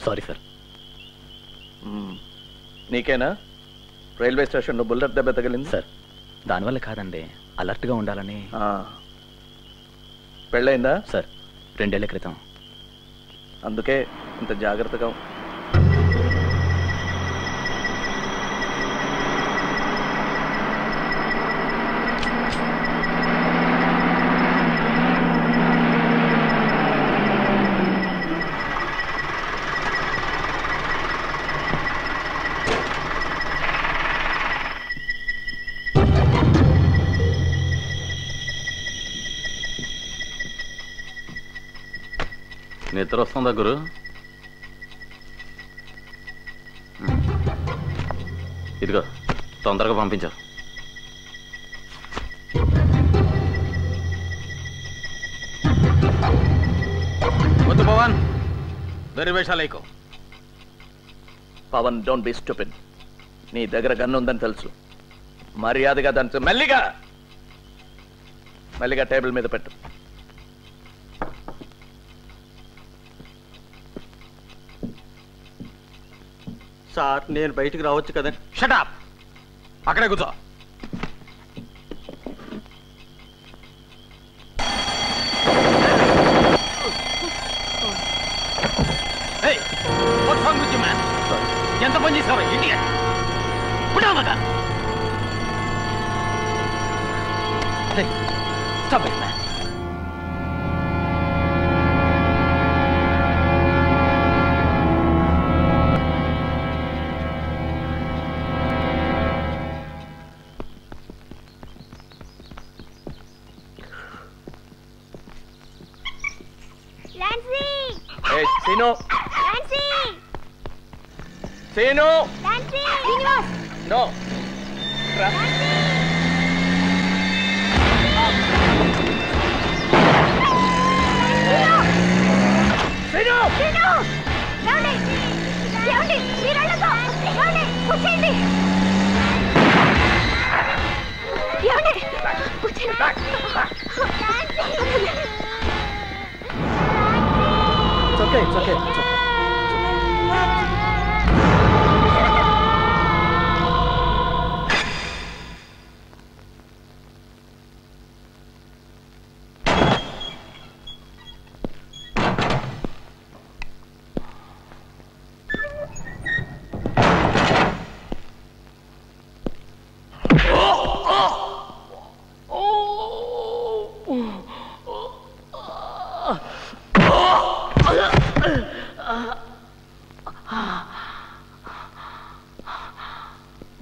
Sorry sir. నీకేనా railway స్టేషన్లో bullet దెబ్బ తగిలింది? సార్ దానివల్ల కాదండి, అలర్ట్గా ఉండాలని. పెళ్ళైందా? సార్ 2 ఏళ్ల క్రితం. అందుకే ఇంత జాగ్రత్తగా. నిద్ర వస్తుందా గురు? ఇదిగో తొందరగా పంపించారు. వద్దు పవన్, వేరే వేషాలైకో. Pawan, don't be stupid. నీ దగ్గర గన్ను ఉందని తెలుసు. మర్యాదగా దాని మెల్లిగా టేబుల్ మీద పెట్టు. సార్ నేను బయటికి రావచ్చు కదా? షట్ అప్, అక్కడే కూర్చో. ఎంత పని చేసావు idiot? పుట్టావుగా. Stop it, man. Hey, Sino! Nancy! Sino! Nancy! Srinivas! No! Sino! Sino! Leone! Leone! Miralako! Leone! Kuchindi! Leone! Kuchindi! It's okay, it's okay, it's okay.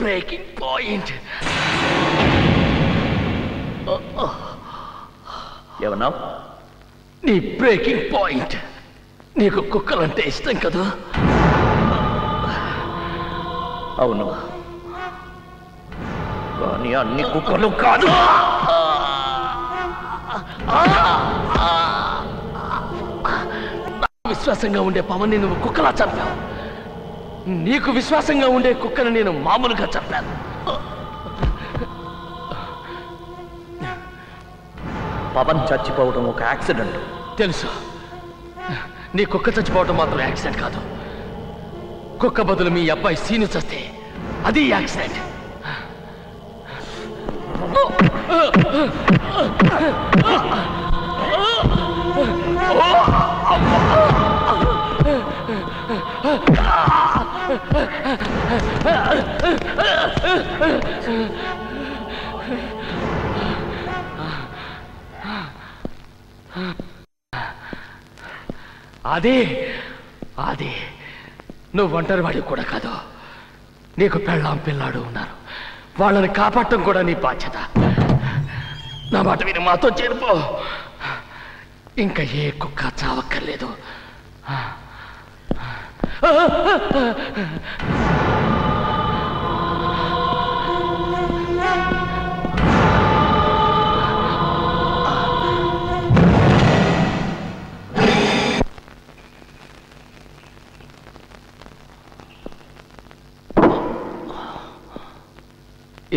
Breaking point. ఏమన్నావు? నీ బ్రేకింగ్ పాయింట్. నీకు కుక్కలంటే ఇష్టం కదా? అవును, కానీ అన్ని కుక్కలు కాదు. విశ్వాసంగా ఉండే పవన్ని నువ్వు కుక్కలా చంపావు. నీకు విశ్వాసంగా ఉండే కుక్కను నేను మామూలుగా చంపాను. పవన్ చచ్చిపోవడం ఒక యాక్సిడెంట్. తెలుసు. నీ కుక్క చచ్చిపోవడం మాత్రం యాక్సిడెంట్ కాదు. కుక్క బదులు మీ అబ్బాయి సీను చస్తే అది యాక్సిడెంట్. అదే అదే నువ్వు ఒంటరి వాడివి కూడా కాదు. నీకు పెళ్ళాం పిల్లాడు ఉన్నారు. వాళ్ళని కాపాడటం కూడా నీ బాధ్యత. నా మాట విని మాతో చేరిపో. ఇంకా ఏ కుక్క చావక్కర్లేదు.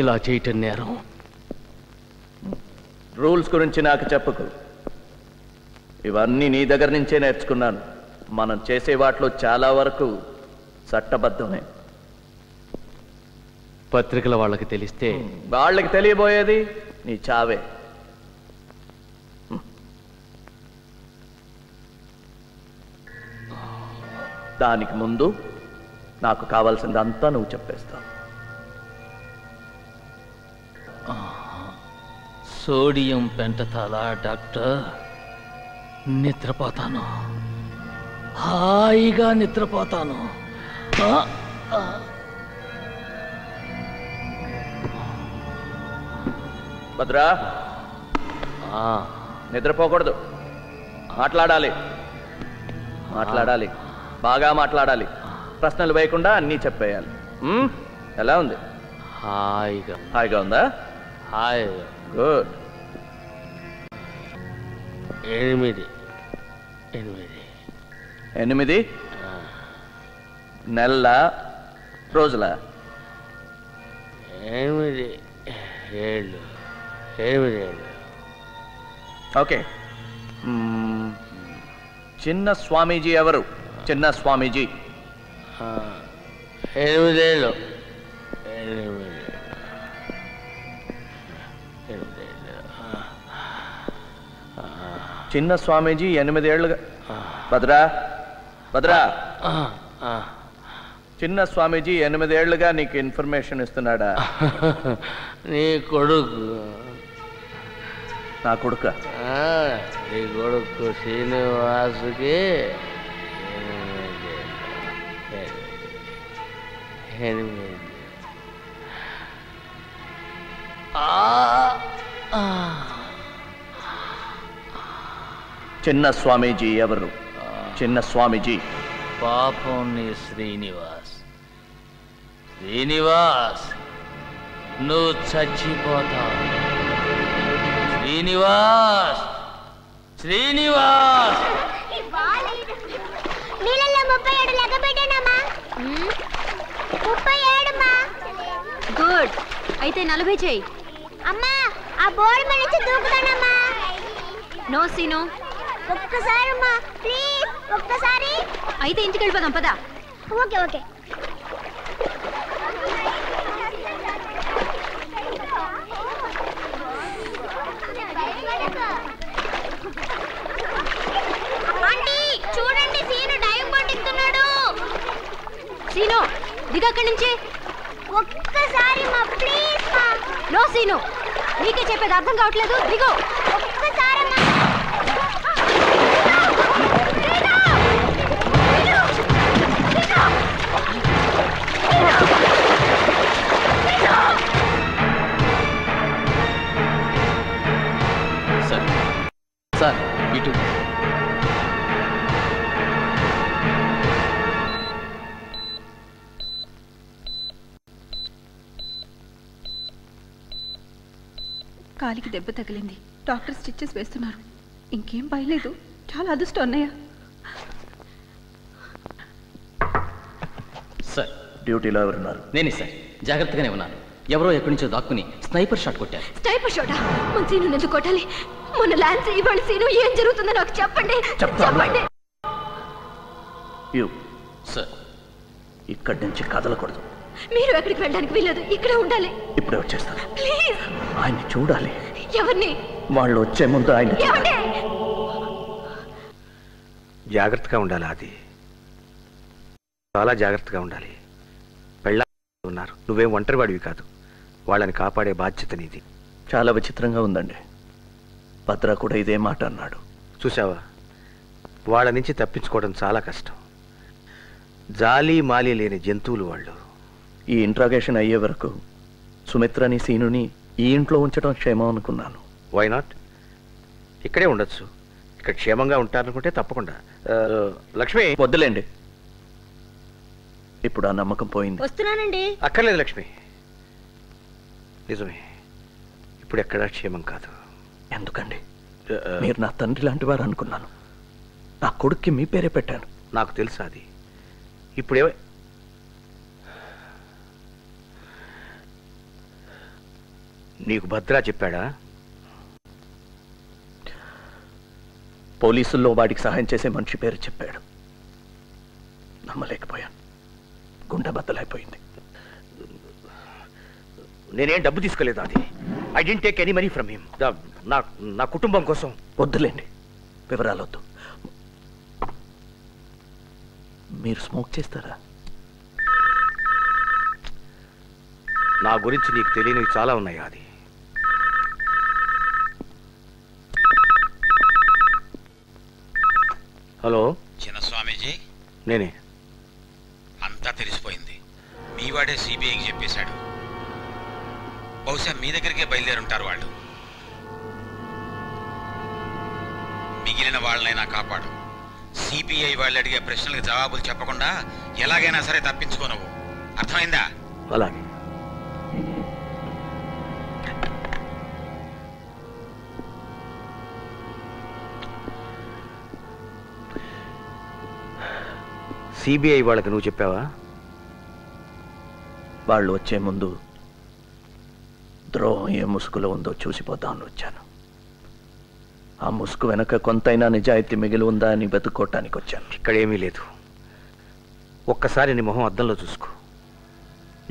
ఇలా చేయటం నేరం. రూల్స్ గురించి నాకు చెప్పుకు. ఇవన్నీ నీ దగ్గర నుంచే నేర్చుకున్నాను. మనం చేసే వాటిలో చాలా వరకు చట్టబద్ధమే. పత్రికల వాళ్ళకి తెలిస్తే వాళ్ళకి తెలియబోయేది నీ చావే. దానికి ముందు నాకు కావాల్సిందంతా నువ్వు చెప్పేస్తావు. Sodium పెంటతాల doctor. నిద్రపోతాను, హాయిగా నిద్రపోతాను. భద్రా, నిద్రపోకూడదు, మాట్లాడాలి. మాట్లాడాలి, బాగా మాట్లాడాలి. ప్రశ్నలు వేయకుండా అన్నీ చెప్పేయాలి. ఎలా ఉంది? హాయిగా. హాయిగా ఉందా? హాయిగా. గుడ్. 8 నెలల రోజుల? 8 ఏళ్ళు. ఓకే. చిన్న స్వామీజీ ఎవరు? చిన్న స్వామీజీ 8 ఏళ్ళు. చిన్న స్వామీజీ 8 ఏళ్ళుగా. భద్రా, భద్రా, చిన్న స్వామీజీ 8 ఏళ్ళుగా నీకు ఇన్ఫర్మేషన్ ఇస్తున్నాడా? నీ కొడుకు. నా కొడుక? నీ కొడుకు శ్రీనివాసుకి 8. చిన్న స్వామీజీ ఎవరు? చిన్న స్వామీజీ. పాపం నీ శ్రీనివాస్. నువ్వు చచ్చిపోతావు. శ్రీనివాస్. నీళ్ళల్లో 37 లెక్క పెట్టానమ్మా. 37 గుడ్. అయితే 40 చెయ్యి. అమ్మా, ఆ బోర్డు మీద నుంచి దూకుతానమ్మా. No scene. ఒక్కసారి అమ్మా, ప్లీజ్ ఒక్కసారి. అయితే ఇంటికి వెళ్ళిపోదాం పదా. Okay okay. ఆంటీ చూడండి, సీను డైవ్ పట్టిస్తున్నాడు. సీను దిగు అక్కడి నుంచి. ఒక్కసారి మా ప్లీజ్ మా. నో సీను, నీకే చెప్పేది అర్థం కావట్లేదు. దిగు ఒక్కసారి అమ్మా. సార్ ఇటు. కాలికి దెబ్బ తగిలింది. డాక్టర్ స్టిచెస్ వేస్తున్నారు. ఇంకేం భయలేదు. చాలా అదృష్టం అన్నయ్య. సార్ డ్యూటీలో ఎవరున్నారు? నేనే సార్. జాగ్రత్తగానే ఉన్నాను. ఎవరో ఎక్కడి నుంచో దాక్కుని స్నైపర్ షాట్ కొట్టారు. స్నైపర్ షాటా? మన సీను ఎందుకు కొట్టాలి? మొన్న ల్యాన్స్ ఇవాళ సీను ఏం జరుగుతుందో నాకు చెప్పండి. చెప్పండి. సార్ ఇక్కడి నుంచి కదలకూడదు. మీరు ఎక్కడికి వెళ్ళడానికి వీలేదు, ఇక్కడే ఉండాలి. ఇప్పుడే వచ్చేస్తాను. ప్లీజ్. ఆయన్ని చూడాలి. ఎవరిని? వాళ్ళు వచ్చే ముందు ఆయన. ఏమండి? జాగ్రత్తగా ఉండాలి. అది చాలా జాగ్రత్తగా ఉండాలి. పెళ్ళ ఉన్నారు, నువ్వేం ఒంటరి వాడివి కాదు. వాళ్ళని కాపాడే బాధ్యత నీది. చాలా విచిత్రంగా ఉందండి. భద్ర కూడా ఇదే మాట అన్నాడు. చూసావా, వాళ్ళ నుంచి తప్పించుకోవడం చాలా కష్టం. జాలి మాలి లేని జంతువులు వాళ్ళు. ఈ ఇంట్రాగేషన్ అయ్యే వరకు సుమిత్రని సీనుని ఈ ఇంట్లో ఉంచడం క్షేమం అనుకున్నాను. Why not? ఇక్కడే ఉండొచ్చు. ఇక్కడ క్షేమంగా ఉంటారనుకుంటే తప్పకుండా. లక్ష్మి. వద్దులేండి, ఇప్పుడు ఆ నమ్మకం పోయింది. వస్తున్నానండి. అక్కర్లేదు లక్ష్మి, నిజమే. ఇప్పుడు ఎక్కడా క్షేమం కాదు. ఎందుకండి? మీరు నా తండ్రి లాంటి వారు అనుకున్నాను. నా కొడుక్కి మీ పేరే పెట్టాను. నాకు తెలుసు అది. ఇప్పుడే నీకు భద్రా చెప్పాడా? పోలీసుల్లో వాడికి సహాయం చేసే మనిషి పేరు చెప్పాడు. నమ్మలేకపోయాను. గుండె బద్దలైపోయింది. నేనేం డబ్బు తీసుకోలేదు అది. I didn't take any money from him. నా కుటుంబం కోసం. వద్దులేండి, వివరాలు వద్దు. మీరు స్మోక్ చేస్తారా? నా గురించి నీకు తెలియనివి చాలా ఉన్నాయి అది. హలో చిన్న స్వామీజీ, నేనే. అంతా తెలిసిపోయింది. మీవాడే సిబిఐకి చెప్పేశాడు. బహుశా మీ దగ్గరికే బయలుదేరుంటారు వాళ్ళు. మిగిలిన వాళ్ళనైనా కాపాడు. సిబిఐ వాళ్ళు అడిగే ప్రశ్నలకు జవాబులు చెప్పకుండా ఎలాగైనా సరే తప్పించుకో. నువ్వు అర్థమైందా? అలాగే. సిబిఐ వాళ్ళకి నువ్వు చెప్పావా? వాళ్ళు వచ్చే ముందు ద్రోహం ఏ ముసుగులో ఉందో చూసిపోతామని వచ్చాను. ఆ ముసుగు వెనక కొంతైనా నిజాయితీ మిగిలి ఉందా అని వెతుక్కోవటానికి వచ్చాను. ఇక్కడేమీ లేదు. ఒక్కసారి నీ మొహం అద్దంలో చూసుకో.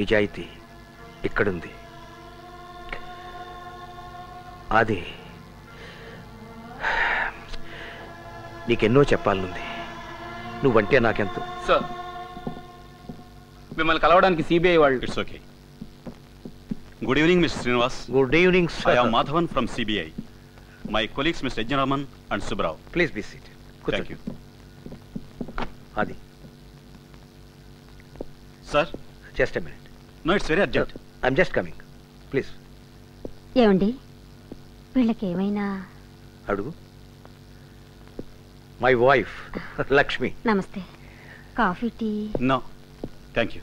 నిజాయితీ ఇక్కడుంది. అది నీకెన్నో చెప్పాలనుంది. నువ్వంటే నాకెంతో. సార్, మిమ్మల్ని కలవడానికి సిబిఐ వాళ్ళు. It's okay. Good evening Mr Srinivas. Good evening I am Madhavan from CBI. My colleagues Mr Yagnaraman and Subrao. Please be seat. Thank you. అది sir, just a minute. No, it's very urgent. I'm just coming. Please. ఏమండి, వీళ్ళకి ఏమైనా? అడుగు. My wife Lakshmi. నమస్తే. Coffee, tea? No thank you.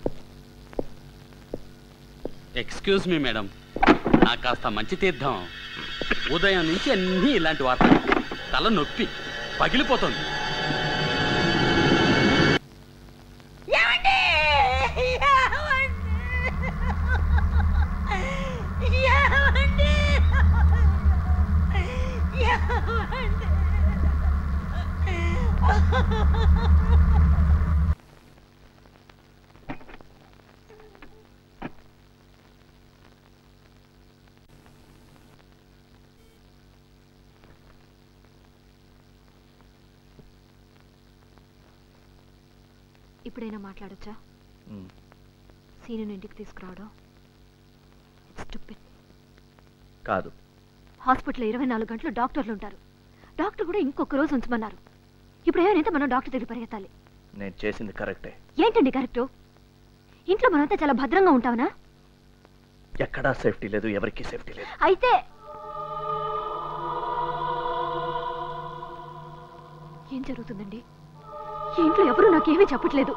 Excuse me madam, నాకు కాస్త మంచి తీర్థం. ఉదయం నుంచి అన్నీ ఇలాంటి వార్తలు. తల నొప్పి పగిలిపోతుంది. ఇప్పుడైనా మాట్లాడొచ్చా? సీనుని ఇంటికి తీసుకురావడం కాదు. హాస్పిటల్లో 24 గంటలు డాక్టర్లు ఉంటారు. డాక్టర్ కూడా ఇంకొక రోజు ఉంచమన్నారు. ఇప్పుడు ఏమైనా మనం డాక్టర్ దగ్గర పరిగెత్తాలి. నేను చేసింది కరెక్టే. ఏంటండి కరెక్టు? ఇంట్లో మనంతా చాలా భద్రంగా ఉంటామనా? ఎక్కడా సేఫ్టీ లేదు, ఎవరికీ సేఫ్టీ లేదు. అయితే ఏం జరుగుతుందండి? ఈ ఇంట్లో ఎవరూ నాకేమీ చెప్పట్లేదు.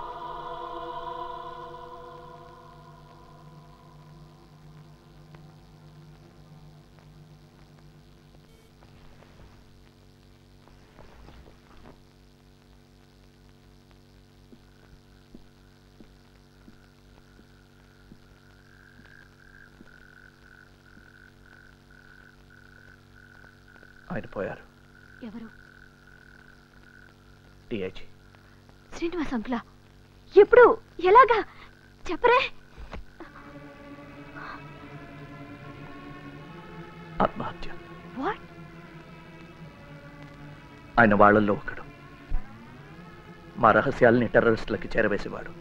ఆయన పోయారు. ఎవరు? డిఐజీ శ్రీనివాస్ అంకులా? ఎప్పుడు? ఎలాగా? చెప్పరే. ఆత్మహత్య. వాట్? ఆయన వాళ్ళల్లో ఒకడు. మా రహస్యాల్ని టెర్రరిస్టులకి చేరవేసేవాడు.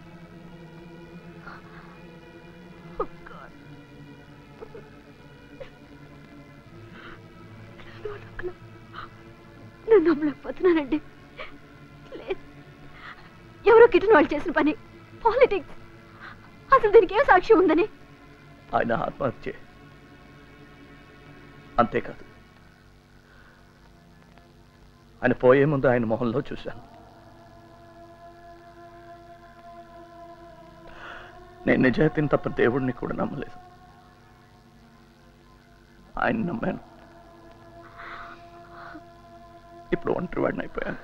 నేను నమ్మలేకపోతున్నానండి. ఎవరో కిటన్ వాళ్ళు చేసిన పని. పాలిటిక్స్. అసలు దీనికి ఏ సాక్ష్యం ఉందని? ఆయన ఆత్మహత్య. అంతేకాదు, ఆయన పోయే ముందు ఆయన మొహంలో చూశాను. నేను నిజాయితీని తప్ప దేవుడిని కూడా నమ్మలేదు. ఆయన నమ్మాను. ఇప్పుడు ఒంటరి వాడిని అయిపోయాను.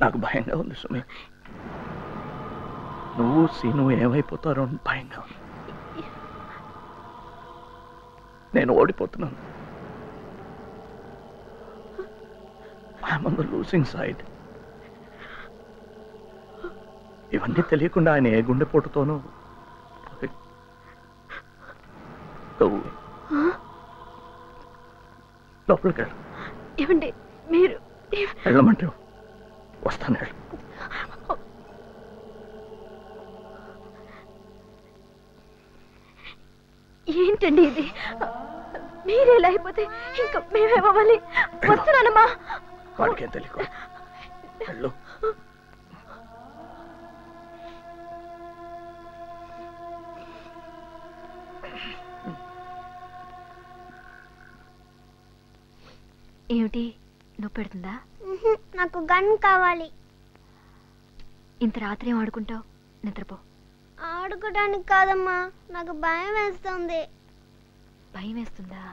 నాకు భయంగా ఉంది సుమి. నువ్వు సీను ఏమైపోతారో అని భయంగా ఉంది. నేను ఓడిపోతున్నాను. I'm on the losing side. ఇవన్నీ తెలియకుండా ఆయన ఏ గుండెపోటుతోనూ లోపలికి వెళ్ళు. ఏమండి మీరు వెళ్ళమంటే వస్తాను. వెళ్ళు. ఏంటండి ఇది? మీరే ఇలా అయిపోతే ఇంకా మేమేమవ్వాలి? వస్తున్నానమ్మా. వాడికేం తెలియదు. వెళ్ళు. ఏమిటి నొప్పి పెడుతుందా? నాకు గన్ కావాలి. ఇంత రాత్రి ఏం ఆడుకుంటావు? నిద్రపో. ఆడుకోవడానికి కాదమ్మా, నాకు భయం వేస్తుంది. భయం వేస్తుందా?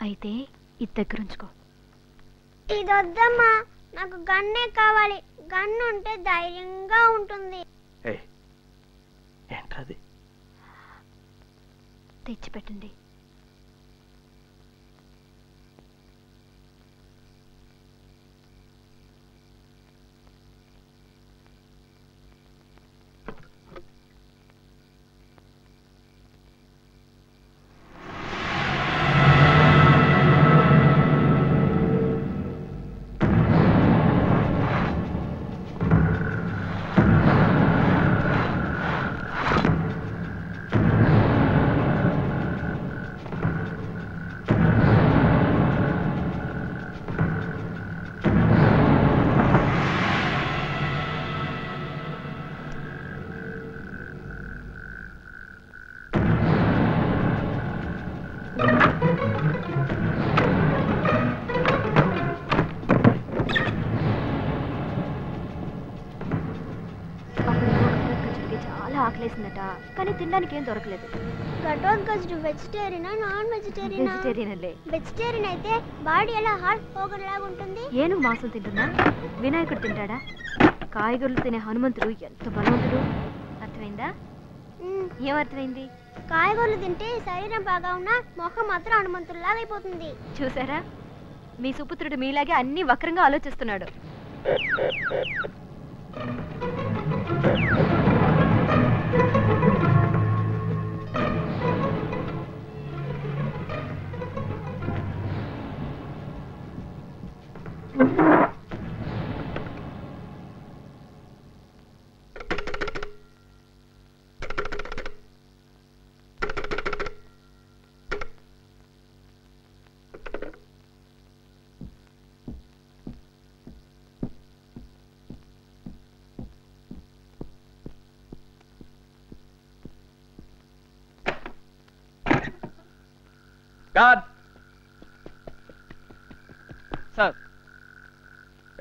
అయితే ఇది దగ్గరుంచుకో. ఇది వద్దమ్మా, నాకు గన్నే కావాలి. గన్ ఉంటే ధైర్యంగా ఉంటుంది. ఏంటది? తెచ్చిపెట్టండి. ఆకలేసిందట, కానీ తినడానికి ఏం దొరకలేదు. ఘటోత్కచుడు వెజిటేరియనా నాన్ వెజిటేరియనా? వెజిటేరియన్. వెజిటేరియన్ అయితే బాడీ ఎలా హార్ట్ పోగొలాగా ఉంటుంది. ఏనుగు మాంసం తింటున్నా? వినాయకుడు తింటాడా? కాయగూరలు తినే హనుమంతుడు ఎంత బలవంతుడు. అర్థమైందా? ఏమర్థమైంది? కాయగూరలు తింటే శరీరం బాగా ఉన్నా మొహం మాత్రం హనుమంతుడిలాగా అయిపోతుంది. చూసారా, మీ సుపుత్రుడు మీలాగే అన్ని వక్రంగా ఆలోచిస్తున్నాడు. సార్,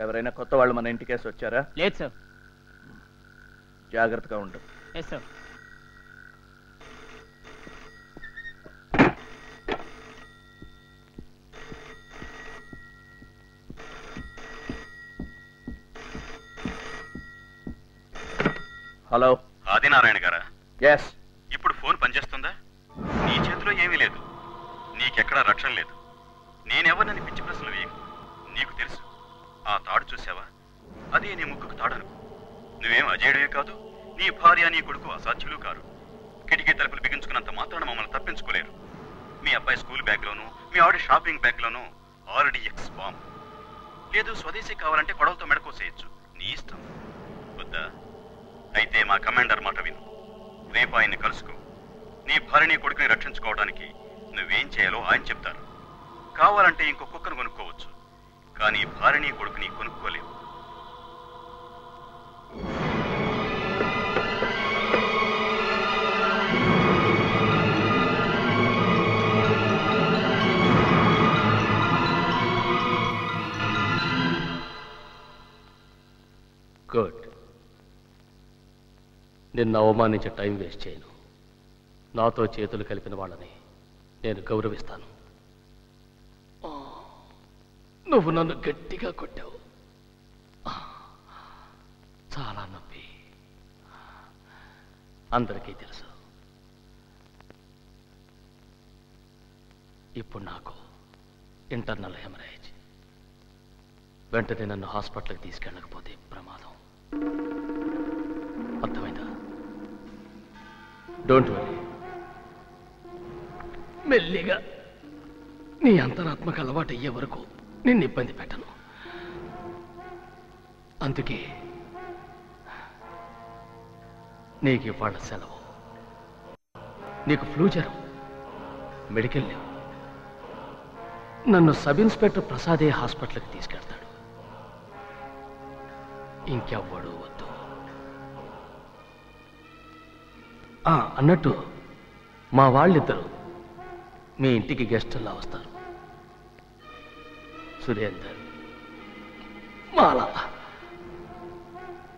ఎవరైనా కొత్త వాళ్ళు మన ఇంటికేసి వచ్చారా? లేదు సార్. జాగ్రత్తగా ఉండు. Yes sir. హలో, ఆదినారాయణ గారా? ఎస్. ఇప్పుడు ఫోన్ పనిచేస్తుందా? నీ చేతిలో ఏమీ లేదు, నీకెక్కడా రక్షణ లేదు. నేనెవరినని పిచ్చి ప్రశ్నలు వేయకు. నీకు తెలుసు, ఆ తాడు చూసావా? అదే నీ ముక్కుకు తాడను. నువ్వేం అజేయుడే కాదు, నీ భార్య నీ కొడుకు అసాధ్యులు కారు. కిటికీ తలుపులు బిగించుకున్నంత మాత్రాన మమ్మల్ని తప్పించుకోలేరు. మీ అబ్బాయి స్కూల్ బ్యాగ్లోనూ మీ ఆవిడ షాపింగ్ బ్యాగ్లోనూ RDX బాంబ్. లేదు స్వదేశీ కావాలంటే కొడవలతో మెడకోసేయచ్చు, నీ ఇష్టం. వద్దా? అయితే మా కమాండర్ మాట విను. రేపు ఆయన్ని కలుసుకో. నీ భార్యని కొడుకుని రక్షించుకోవడానికి నువ్వేం చేయాలో ఆయన చెప్తారు. కావాలంటే ఇంకో కుక్కను కొనుక్కోవచ్చు, కానీ భార్యని కొడుకుని కొనుక్కోలేవు. గుడ్. నిన్ను అవమానించే టైం వేస్ట్ చేయను. నాతో చేతులు కలిపిన వాళ్ళని నేను గౌరవిస్తాను. నువ్వు నన్ను గట్టిగా కొట్టావు, చాలా నొప్పి. అందరికీ తెలుసు. ఇప్పుడు నాకు ఇంటర్నల్ హెమరేజ్. వెంటనే నన్ను హాస్పిటల్కి తీసుకెళ్ళకపోతే ప్రమాదం. అర్థమైందా? Don't worry. మెల్లిగా నీ అంతరాత్మకు అలవాటు అయ్యే వరకు నిన్ను ఇబ్బంది పెట్టను. అందుకే నీకు ఇవాళ సెలవు. నీకు ఫ్లూ జ్వరం, మెడికల్ లీవ్. నన్ను సబ్ ఇన్స్పెక్టర్ ప్రసాదే హాస్పిటల్కి తీసుకెళ్తాడు. ఇంకెవ్వడు వద్దు. అన్నట్టు మా వాళ్ళిద్దరు మీ ఇంటికి గెస్టుల్లా వస్తారు. సురేందర్, మాలా.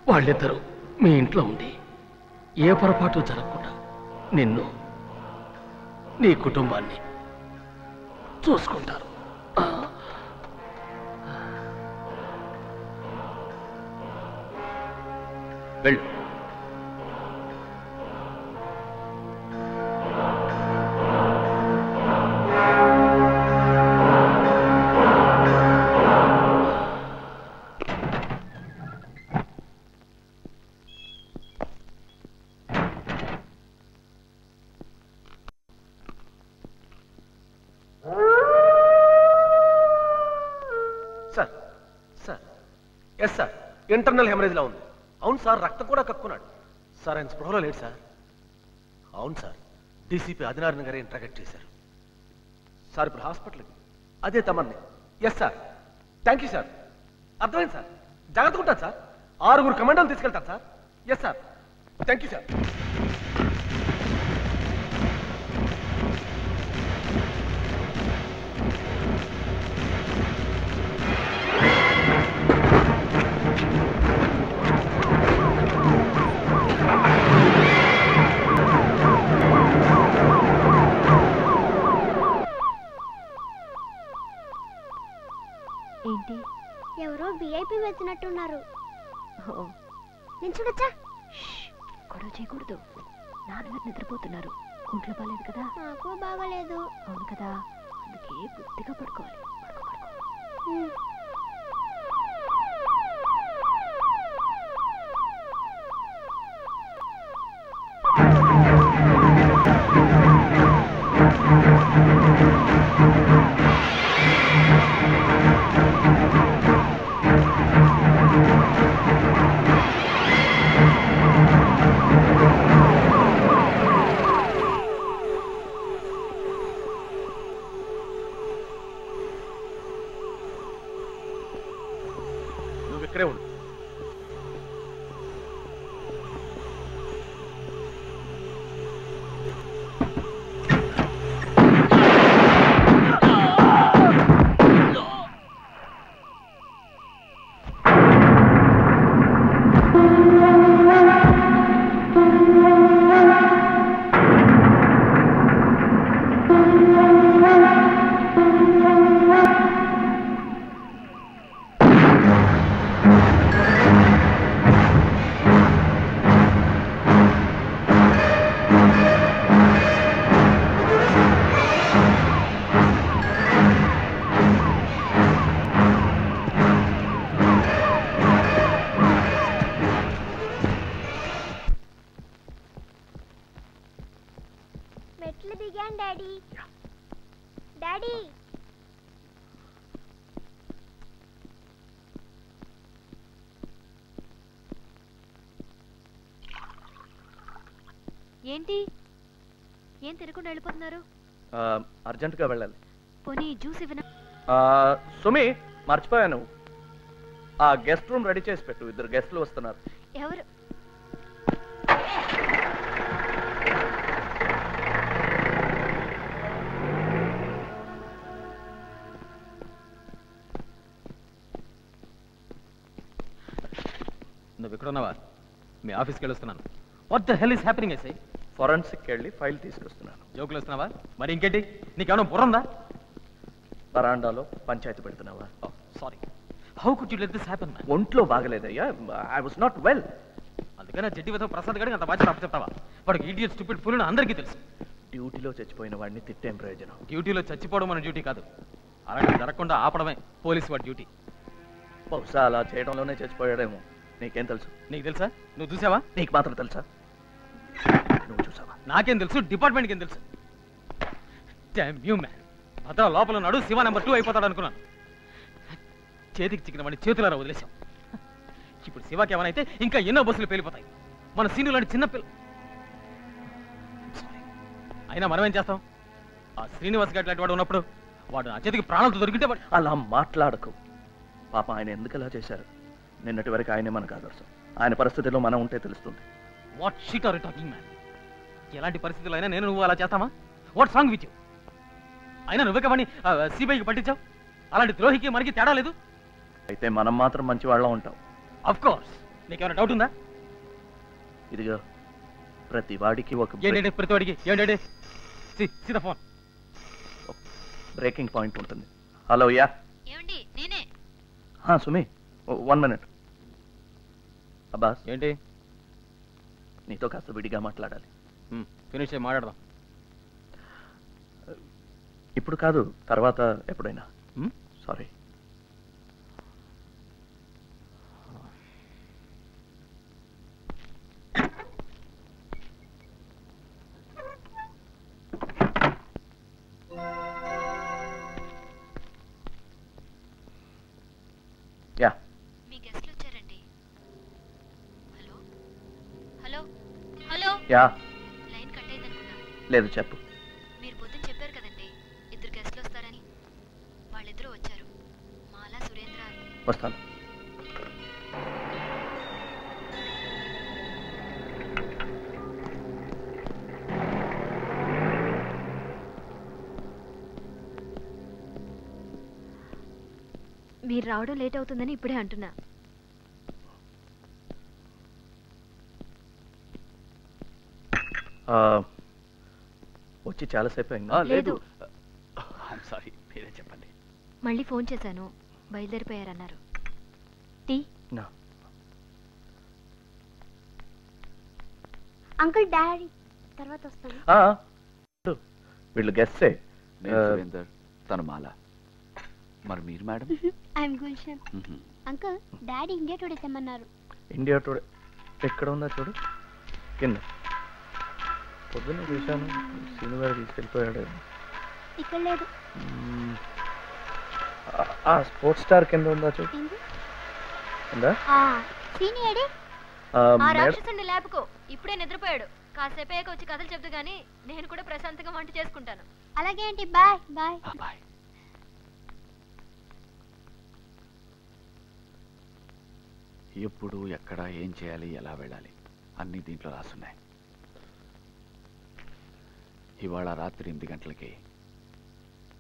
వాళ్ళిద్దరూ మీ ఇంట్లో ఉండి ఏ పొరపాటు జరగకుండా నిన్ను, నీ కుటుంబాన్ని చూసుకుంటారు. వెళ్ళు. ఇంటర్నల్ హెమరేజ్లా ఉంది. అవును సార్, రక్తం కూడా కక్కున్నాడు సార్. ఆయన స్పృహలో లేడు సార్. అవును సార్, డీసీపీ ఆదినారాయణ గారే ఇంట్రాగేట్ చేశారు సార్. ఇప్పుడు హాస్పిటల్కి. అదే తమన్ని. Yes sir, thank you sir. అర్థమైంది సార్, జాగ్రత్తగా ఉంటాను సార్. 6 కమాండోలు తీసుకెళ్తాను sir. Yes sir, thank you sir. ఏంటి? ఎవరో విఐపి వెళ్తున్నట్టున్నారు. నేను చూడొచ్చా? గొడవ చేయకూడదు. నాన్నగారు నిద్రపోతున్నారు. ఒంట్లో బాగాలేదు కదా? నాకు బాగాలేదు. అవును కదా, అందుకే బుద్ధిగా పడుకోవాలి. ఇక్కడే ఉండు. మెట్లు దిగాను డాడీ. డాడీ, ఏంటి? ఏం తినకుండా వెళ్ళిపోతున్నారు? అర్జెంటుగా వెళ్ళాలి. పోనీ జ్యూస్ ఇవ్వనా? సుమి, మర్చిపోయాను. ఆ గెస్ట్ రూమ్ రెడీ చేసి పెట్టు. 2 గెస్టులు వస్తున్నారు. ఎవరు? నువ్వు ఇక్కడ ఉన్నావా? మీ ఆఫీస్కి వెళ్ళొస్తున్నాను. What the hell is happening? SI forensic వెళ్ళి ఫైల్ తీసుకొస్తున్నాను. జోకులు వస్తున్నావా? మరి ఇంకేంటి? నీకేమైనా బుర్రందా? బరాండాలో పంచాయతీ పెడుతున్నావా? Sorry, how could you let this happen? ఒంట్లో బాగలేదయ్యా. I was not well. అందుకని జడ్డి విధవ ప్రసాద్ గారికి అంత బాధ్యత అప్పచెప్తావా? వాడికి ఈడియట్ స్టూపిడ్ ఫుల్ అందరికీ తెలుసు. డ్యూటీలో చచ్చిపోయిన వాడిని తిట్టేం ప్రయోజనం? డ్యూటీలో చచ్చిపోవడం మన డ్యూటీ కాదు. అలాంటి జరగకుండా ఆపడమే పోలీసు వాడి డ్యూటీ. బహుశా అలా చేయడంలోనే చచ్చిపోయాడేమో. నీకేం తెలుసు? నీకు తెలుసా? నువ్వు చూసావా? నీకు మాత్రం తెలుసా? నువ్వు చూసావా? నాకేం తెలుసు, డిపార్ట్మెంట్కి ఏం తెలుసు? Dam you man. భద్ర లోపల ఉన్నాడు, శివ నెంబర్ 2 అయిపోతాడు అనుకున్నాను. చేతికి చిక్కిన వాడిని చేతులారా వదిలేశాం. ఇప్పుడు శివకి ఏమైనా ఇంకా ఎన్నో బస్సులు పేలిపోతాయి. మన సీను లాంటి చిన్నపిల్ల. అయినా మనం ఏం చేస్తాం? ఆ శ్రీనివాస్ గట్టి లాంటి వాడు ఉన్నప్పుడు వాడు నా చేతికి ప్రాణాలతో దొరికితే అలా మాట్లాడకు. పాప ఆయన ఎందుకు ఇలా చేశారు? నిన్నటి వరకు ఆయనే మనకు ఆదర్శం. ఆయన పరిస్థితిలో మనం ఉంటే తెలుస్తుంది. What shit are you talking man? ఎలాంటి పరిస్థితుల్లో అయినా నేను నువ్వు అలా చేస్తామా? What's wrong with you? అయినా నువ్వే కాబట్టి సిబిఐకి పట్టించావు. అలాంటి ద్రోహికి మనకి తేడా లేదు. అయితే మనం మాత్రం మంచి వాళ్ళం ఉంటాం. Of course. నీకేమైనా డౌట్ ఉందా? ఇదిగో ప్రతి వాడికి ఒక ఏంటంటే ప్రతి వాడికి ఏంటంటే సీదా ఫోన్ బ్రేకింగ్ పాయింట్ ఉంటుంది. హలో యా ఏమండి? నేనే. సుమి 1 minute. అబ్బాస్ ఏంటి? నీతో కాస్త విడిగా మాట్లాడాలి. ఫినిష్ అయ్యి మాట్లాడదాం. ఇప్పుడు కాదు, తర్వాత ఎప్పుడైనా. సారీ. యా మీ గెస్ట్లు వచ్చారండి. Hello hello hello. Yeah line cut అయింది అనుకున్నా. లేదు చెప్పు. మీరు పొద్దున చెప్పారు కదండి 2 గెస్ట్లు వస్తారని. వాళ్ళిద్దరూ వచ్చారు. మాలా సురేంద్ర. వస్తాను. మీరు రావడం లేట్ అవుతుందని ఇప్పుడే అంటున్నా. వచ్చి చాలాసేపు అయిందా? లేదు. సారీ, మీరే చెప్పండి. మళ్ళీ ఫోన్ చేశాను, బయలుదేరిపోయారన్నారు. టీ? అంకుల్ డాడీ తర్వాత వస్తాను. వీళ్ళు గెస్టే. నేను సురేందర్, తను మాల. మరి మీరు madam? I'm Gulshan. Uncle daddy India Today తెమ్మన్నారు. ఇండియా టుడే ఎక్కడ ఉందా చూడు, కింద. పొద్దున్న చూశాను, సీను గారు తీసుకెళ్ళిపోయాడు. ఇక్కడ లేదు. ఆ స్పోర్ట్స్ స్టార్ కింద ఉందా చూడు. ఉందా? సీనియర్ రాక్షసుని లేపుకో. ఇప్పుడే నిద్రపోయాడు. కాసేపు అయ్యాక వచ్చి కథలు చెప్తూ గానీ నేను కూడా ప్రశాంతంగా వంట చేసుకుంటాను. అలాగే ఆంటీ. Bye bye bye. ఎప్పుడు ఎక్కడ ఏం చేయాలి, ఎలా వెళ్ళాలి అన్నీ దీంట్లో రాసున్నాయి. ఇవాళ రాత్రి 8 గంటలకి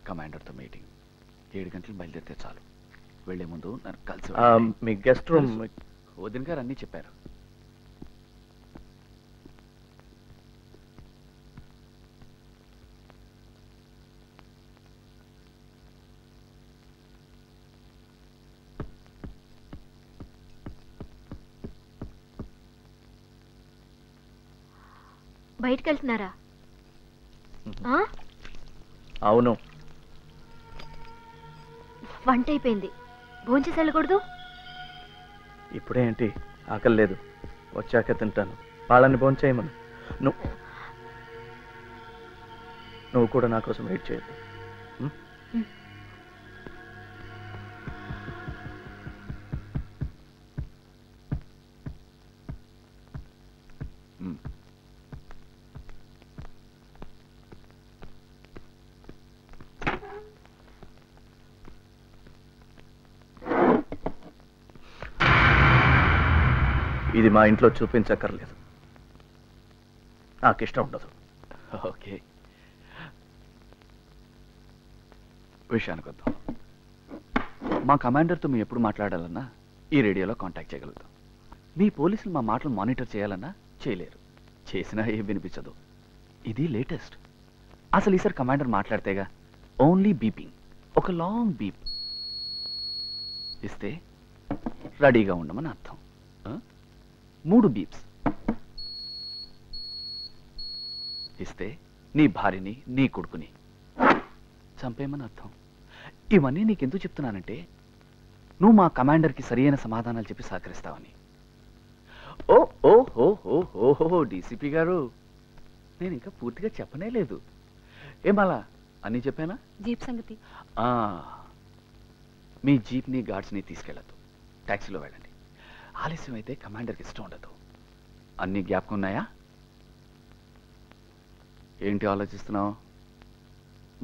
కమాండర్తో మీటింగ్. 7 గంటలు బయలుదేరితే చాలు. వెళ్లే ముందు నన్ను కలిసి మీ గెస్ట్ రూమ్. వదిన గారు అన్నీ చెప్పారు. బయటకు వెళ్తున్నారా? అవును. వంట అయిపోయింది, భోంచేసి వెళ్ళకూడదు? ఇప్పుడే ఏంటి, ఆకలి లేదు, వచ్చాక తింటాను. వాళ్ళని భోంచేయమను. నువ్వు కూడా నా కోసం వెయిట్ చేయద్దు. ఇది మా ఇంట్లో చూపించక్కర్లేదు, నాకు ఇష్టం ఉండదు. ఓకే, విషయానికి వద్దాం. మా కమాండర్తో మేము ఎప్పుడు మాట్లాడాలన్నా ఈ రేడియోలో కాంటాక్ట్ చేయగలుగుతాం. మీ పోలీసులు మా మాటలు మానిటర్ చేయాలన్నా చేయలేరు, చేసినా ఏం వినిపించదు. ఇది లేటెస్ట్. అసలు ఈసారి కమాండర్ మాట్లాడితేగా ఓన్లీ బీపింగ్, ఒక లాంగ్ బీప్ ఇస్తే రెడీగా ఉండమని అర్థం. 3 బీప్స్ ఇస్తే నీ భార్యని నీ కొడుకుని చంపేయమని అర్థం. ఇవన్నీ నీకెందుకు చెప్తున్నానంటే నువ్వు మా కమాండర్కి సరైన సమాధానాలు చెప్పి సహకరిస్తావని. ఓ ఓ హో హో హో హో డీసీపీ గారు, నేను ఇంకా పూర్తిగా చెప్పనే లేదు. ఏమలా అన్నీ చెప్పానా? జీప్ సంగతి మీ జీప్ని గార్డ్స్ని తీసుకెళ్ళద్దు, ట్యాక్సీలో వెళ్ళండి. ఆలస్యం అయితే కమాండర్కి ఇష్టం ఉండదు. అన్నీ జ్ఞాపకం ఉన్నాయా? ఏంటి ఆలోచిస్తున్నావు?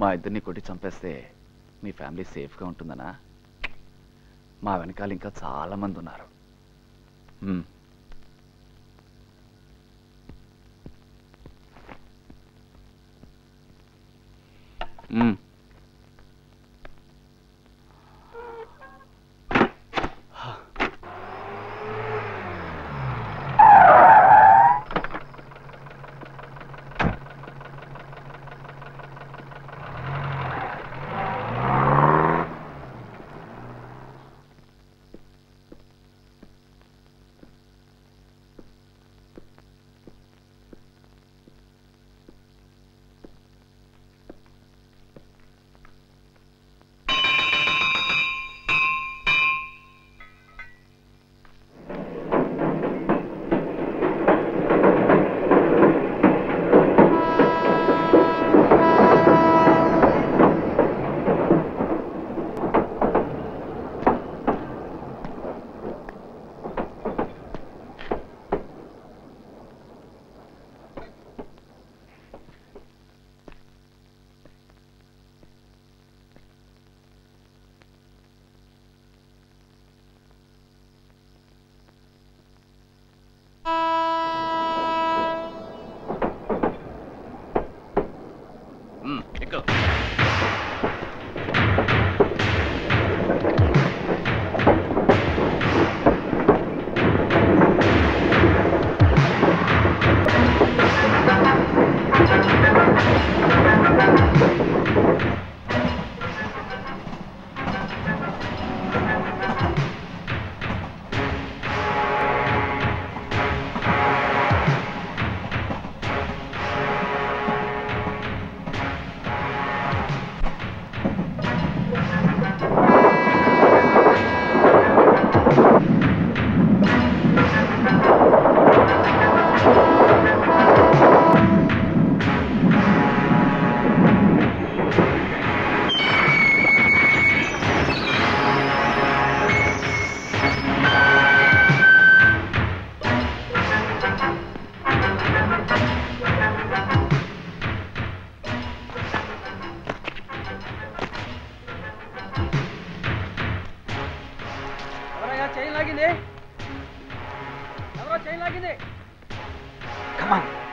మా ఇద్దరిని కొట్టి చంపేస్తే మీ ఫ్యామిలీ సేఫ్గా ఉంటుందనా? మా వెనకాల ఇంకా చాలా మంది ఉన్నారు.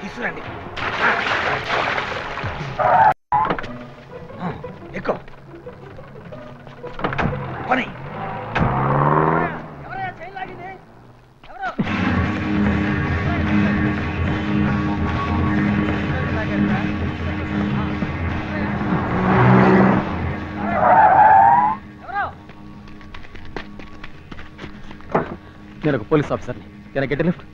తీసుకురండి. ఎక్కువ పని నేను ఒక పోలీస్ ఆఫీసర్ని. Can I get a lift?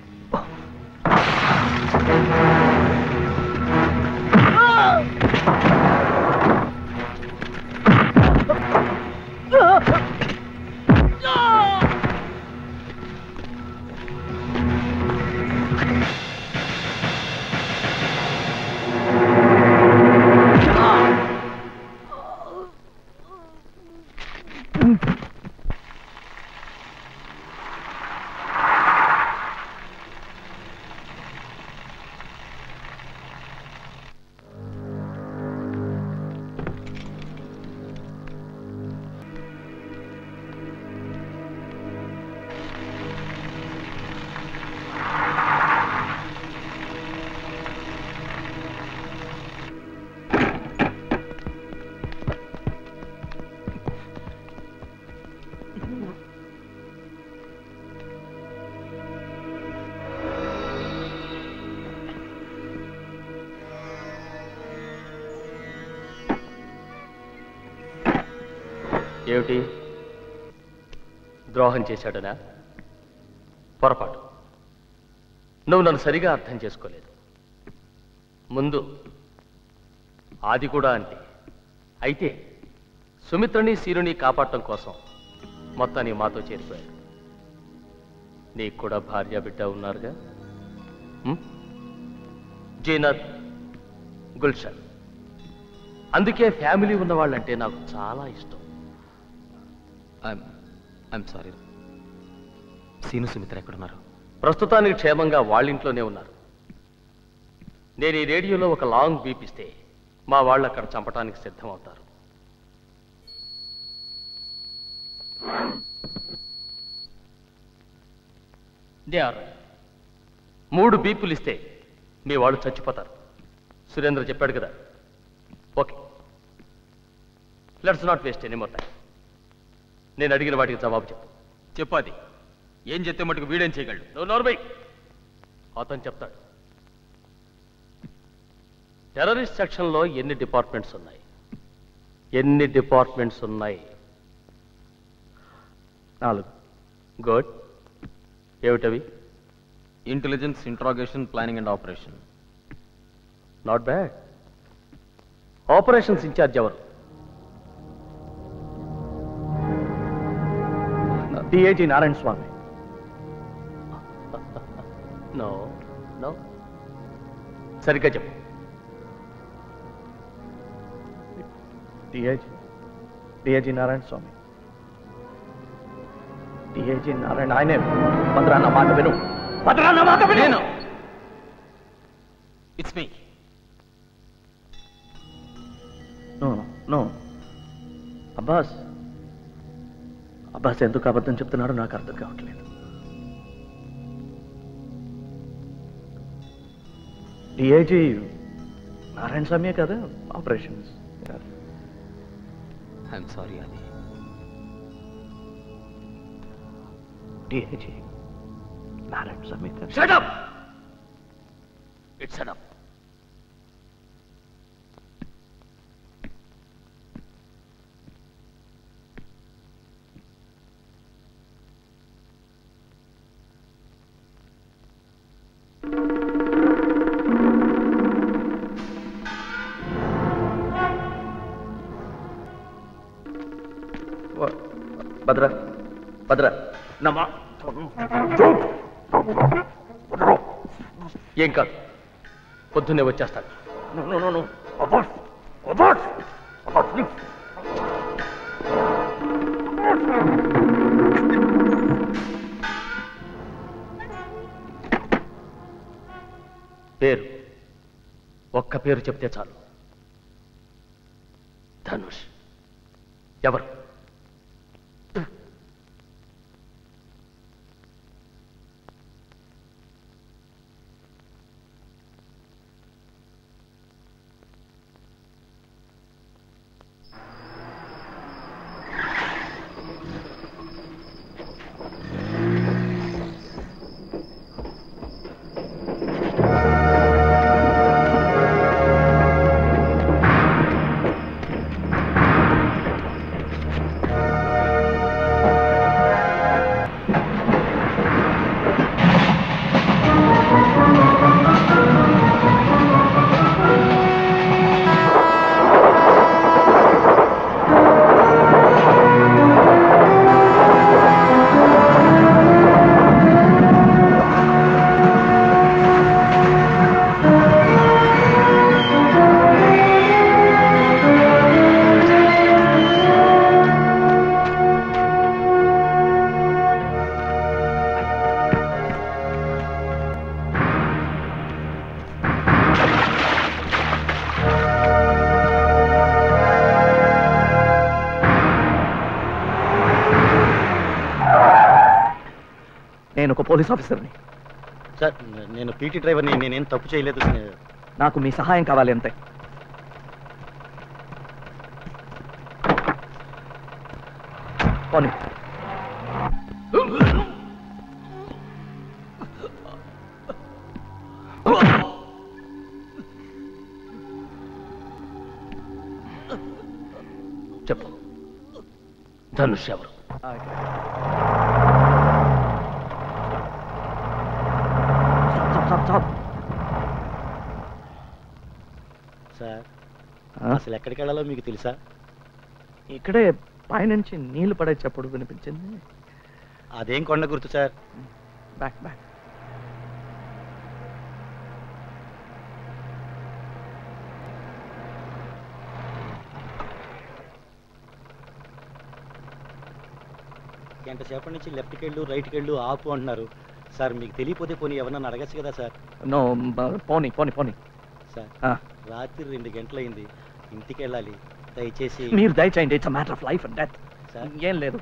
ఏమిటి? ద్రోహం చేశాడనా? పొరపాటు. నువ్వు నన్ను సరిగా అర్థం చేసుకోలేదు. ముందు ఆది కూడా అంతే. అయితే సుమిత్రని సీరుని కాపాడటం కోసం మొత్తాన్ని మాతో చేరిపోయాడు. నీకు కూడా భార్య బిడ్డ ఉన్నారుగా, జీనత్, గుల్షన్. అందుకే ఫ్యామిలీ ఉన్న వాళ్ళంటే నాకు చాలా ఇష్టం. I'm sorry. సీను సుమిత్ర ఎక్కడున్నారు? ప్రస్తుతానికి క్షేమంగా వాళ్ళింట్లోనే ఉన్నారు. నేను ఈ రేడియోలో ఒక లాంగ్ బీప్ ఇస్తే మా వాళ్ళు అక్కడ చంపడానికి సిద్ధమవుతారు. దే ఆర్ 3 బీపులు ఇస్తే మీ వాళ్ళు చచ్చిపోతారు. సురేంద్ర చెప్పాడు కదా. Okay, let's not waste any more time. నేను అడిగిన వాటికి జవాబు చెప్పు. చెప్పాది. ఏం చెప్తే మటుకు వీడేం చేయగలడు? నువ్వు నోర్మై. అతను చెప్తాడు. టెర్రరిస్ట్ సెక్షన్లో ఎన్ని డిపార్ట్మెంట్స్ ఉన్నాయి? 4. గుడ్. ఏమిటవి? Intelligence, interrogation, planning and operation. Not bad. Operations incharge ఎవరు? DIG Narayana Swamy. No no, సరిగ్గా చెప్పు. డిఐజీ నారాయణ స్వామి. డిఐజీ నారాయణ ఆయనే. భద్రా నా మాట విను. భద్రా నా మాట విను. It's me. నో అబ్బాస్ ఎందుకు అబద్ధం చెప్తున్నాడో నాకు అర్థం కావట్లేదు. డిఐజీ నారాయణ స్వామి కదా ఆపరేషన్స్. ఐఎమ్ సారీ అది. DIG Narayana Swamy. Shut up! It's enough. Bhadra నమ్మా. ఏం కాదు, పొద్దున్నే వచ్చేస్తాడు. పేరు ఒక్క పేరు చెప్తే చాలు. ధనుష్. ఎవరు? నేను ఒక పోలీస్ ఆఫీసర్ని సార్. నేను పీటీ డ్రైవర్ని. నేనేం తప్పు చేయలేదు. నాకు మీ సహాయం కావాలి అంతే. పోనీ. చెప్పు, ధనుష్ ఎవరు? సార్, అసలు ఎక్కడికి వెళ్ళాలో మీకు తెలుసా? ఇక్కడే పైనుంచి నీళ్లు పడే చప్పుడు వినిపించింది. అదేం కొండ గుర్తు సార్. Back back. గంట సేపటి నుంచి లెఫ్ట్కి వెళ్ళు రైట్కి వెళ్ళు ఆపు అంటున్నారు సార్. మీకు తెలియపోతే పోనీ ఎవరన్నా అడగచ్చు కదా సార్. నో, పోనీ పోనీ పోనీ సార్. రాత్రి 2 గంటలైంది, ఇంటికి వెళ్ళాలి. దయచేసి మీరు దయచేయండి. It's matter of life and death. ఏం లేదు.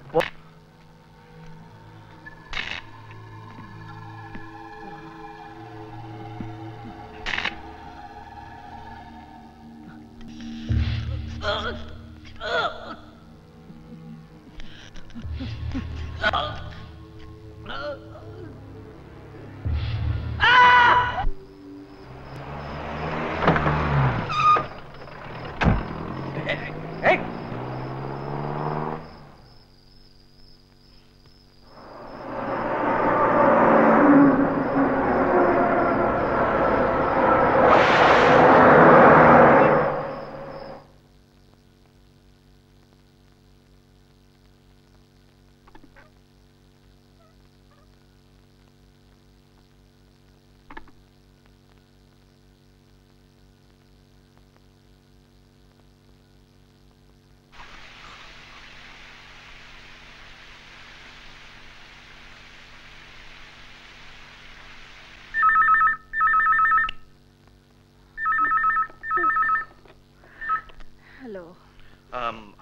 హలో.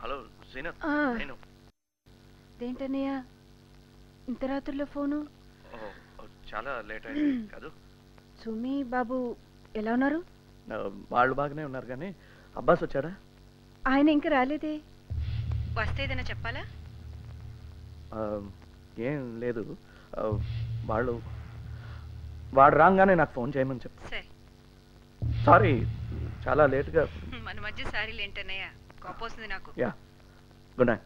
హలో శ్రీనాథ్. నేను ఏంటన్నయ్య ఇంత రాత్రిలో ఫోను? చాలా లేట్ అయింది కాదు. సుమి బాబు ఎలా ఉన్నారు? వాళ్ళు బాగానే ఉన్నారు, కానీ అబ్బాస్ వచ్చాడా? ఆయన ఇంకా రాలేదే. వస్తే ఏదైనా చెప్పాలా? ఏం లేదు. వాడు రాగానే నాకు ఫోన్ చేయమని చెప్పు. సరే. సారీ, చాలా లేట్గా. మన మధ్య సారీలు ఏంటన్నయ్య, కోపం వస్తుంది నాకు. Yeah, good night.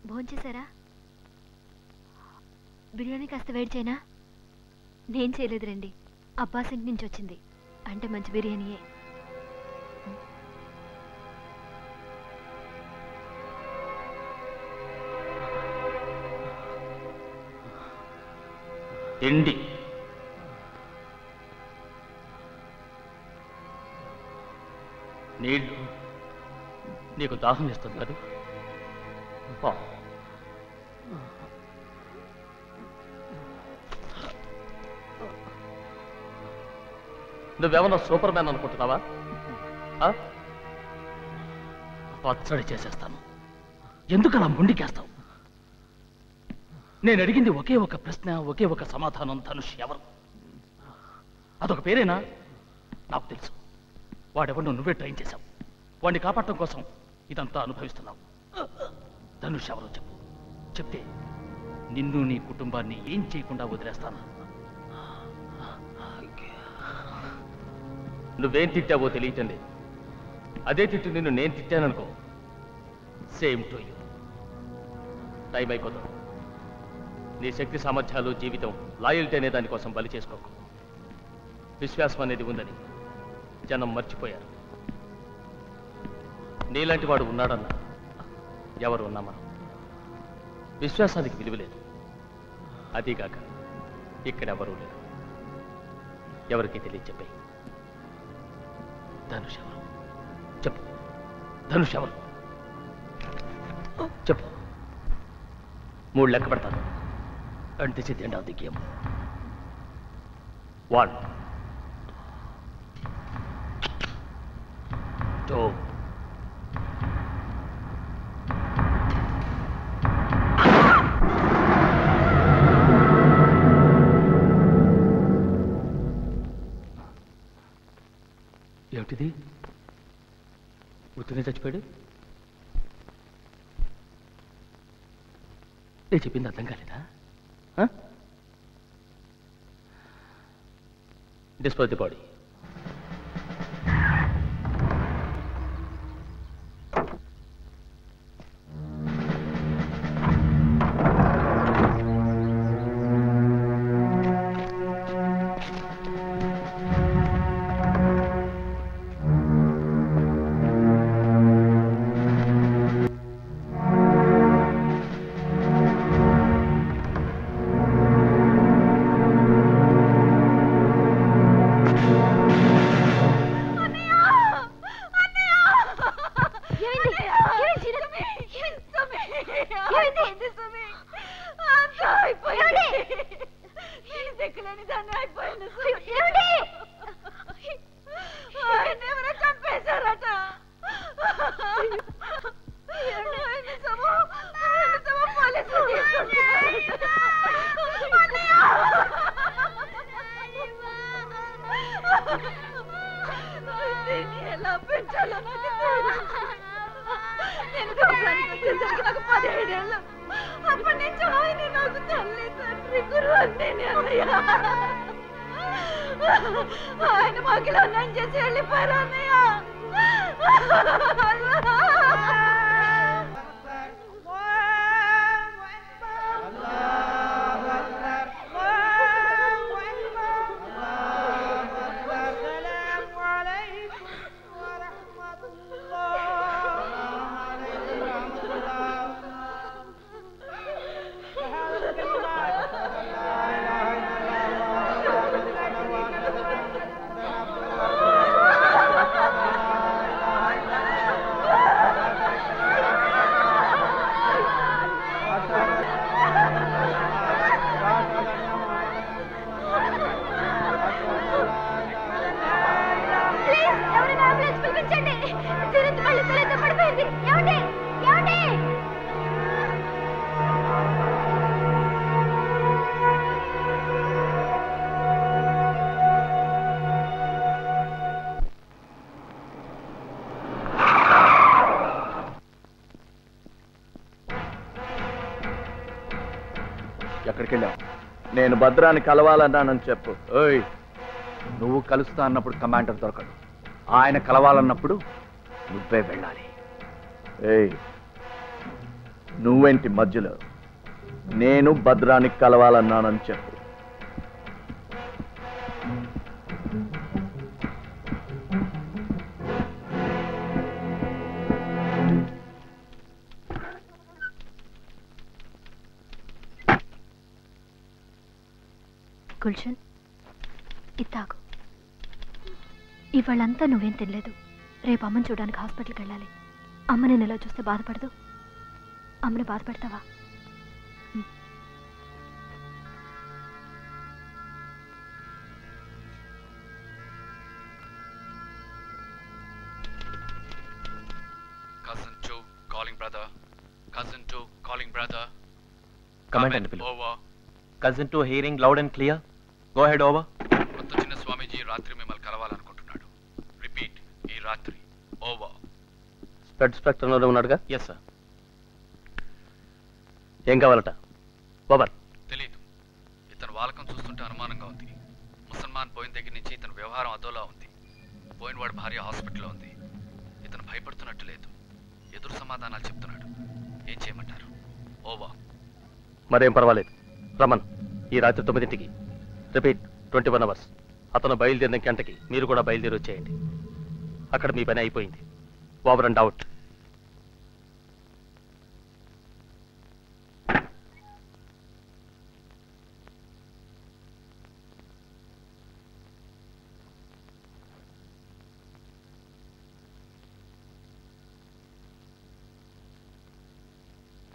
భోంచేశారా? బిర్యానీ కాస్త వేడి చేయనా? నేను చేయలేదు రండి, అబ్బాస్ ఇంటి నుంచి వచ్చింది. అంటే మంచి బిర్యానీయే. తిండి నీళ్ళు నీకు దాహం ఇస్తుంది కదా. నువ్వేమన్నా సూపర్ మ్యాన్ అనుకుంటున్నావా? పచ్చడి చేసేస్తాను. ఎందుకలా ముండికేస్తావు? నేను అడిగింది ఒకే ఒక ప్రశ్న, ఒకే ఒక సమాధానం. ధనుష్ ఎవరు? అదొక పేరేనా? నాకు తెలుసు. వాడెవరినో నువ్వే ట్రైన్ చేశావు. వాడిని కాపాడటం కోసం ఇదంతా అనుభవిస్తున్నావు. ధనుష్ ఎవరో చెప్పు. చెప్తే నిన్ను నీ కుటుంబాన్ని ఏం చేయకుండా వదిలేస్తాను. నువ్వేం తిట్టావో తెలియటం లేదు. అదే తిట్టు నిన్ను నేను తిట్టాననుకో, సేమ్ టు యూ. టైం అయిపోతుంది. నీ శక్తి సామర్థ్యాలు, జీవితం, లాయల్టీ అనే దానికోసం బలి చేసుకోకు. విశ్వాసం అనేది ఉందని జనం మర్చిపోయారు. నీలాంటి వాడు ఉన్నాడన్నా ఎవరు ఉన్నామా? విశ్వాసానికి విలువలేదు. అదీగాక ఇక్కడెవరూ లేరు. ఎవరికి తెలియచెప్పాయి. ధనుష్ ఎవరు చెప్పు. ధనుష్ ఎవరు చెప్పు. 3 లెక్క పెడతాను. And this is the end of the game. 1, 2. ఏమిటిది? ఉత్తనే చచ్చిపోయాడు. నేను చెప్పింది అర్థం కాలేదా? Dispose the body. పెంచాలో నాకు తెలియదు. నేను గోపురానికి వచ్చేసరికి నాకు 17 ఏళ్ళు. అప్పటి నుంచి ఆయన నాకు తల్లి తండ్రి గురువు అన్నీ అన్నయ్య. ఆయన మాకిలా అన్నం చేసి వెళ్ళిపోయారు అన్నయ్య. ఎక్కడికి వెళ్ళావు? నేను భద్రాన్ని కలవాలన్నానని చెప్పు. ఓయ్, నువ్వు కలుస్తా అన్నప్పుడు కమాండర్ దొరకడు. ఆయన కలవాలన్నప్పుడు నువ్వే వెళ్ళాలి. ఏయ్, నువ్వేంటి మధ్యలో? నేను భద్రానికి కలవాలన్నానని చెప్పు. గుల్షన్, ఇత్తాగు. ఇవాళ్ళంతా నువ్వేం తినలేదు. రేపు అమ్మని చూడడానికి హాస్పిటల్కి వెళ్ళాలి. అమ్మ నేను ఇలా చూస్తే బాధపడదు. అమ్మని బాధపెడతావా? Cousin 2 calling brother. Cousin 2 calling brother. Comment and below. Over. Cousin 2 hearing loud and clear. Go ahead, over. కొత్త చిన్న స్వామీజీ రాత్రి మిమ్మల్ని కలవాలనుకుంటున్నాడు. రిపీట్, ఈ రాత్రి. ఓవర్. స్పెడ్ స్పెక్ట్రంలోనే ఉన్నాడుగా? Yes sir. ఏం కావాలట? ఓవర్. తెలీదు. ఇతను వాలకం చూస్తుంటే అనుమానంగా ఉంది. ముసల్మాన్ పోయిన దగ్గర నుంచి ఇతని వ్యవహారం అదోలా ఉంది. పోయినవాడి భార్య హాస్పిటల్లో ఉంది. ఇతను భయపడుతున్నట్టు లేదు. ఎదురు సమాధానాలు చెప్తున్నాడు. ఏం చేయమంటారు? ఓవర్. మరేం పర్వాలేదు. రమన్, ఈ రాత్రి 9ంటికి. Repeat, 21 hours. అతను బయలుదేరిన గంటకి మీరు కూడా బయలుదేరి వచ్చేయండి. అక్కడ మీ పని అయిపోయింది. Over and out.